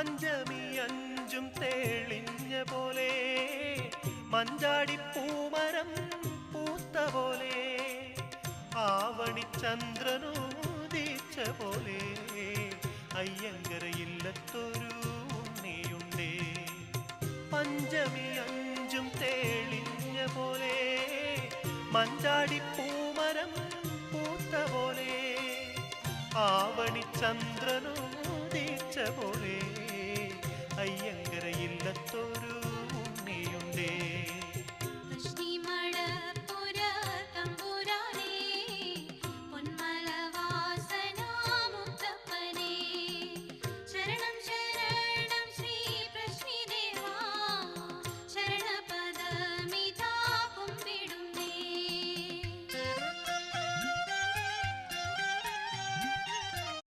പഞ്ചമി അഞ്ചും തെളിഞ്ഞ പോലെ മഞ്ചാടിപ്പൂമരം പൂത്ത പോലെ ആവണിചന്ദ്രനോദിച്ച പോലെ അയ്യങ്കരയില്ലത്തൊരു ഉണ്ണിയുണ്ടേ. പഞ്ചമി അഞ്ചും തെളിഞ്ഞ പോലെ മഞ്ചാടിപ്പൂമരം പൂത്ത പോലെ ആവണിചന്ദ്രനോദിച്ച പോലെ അയ്യങ്കരയില്ലത്തൊരു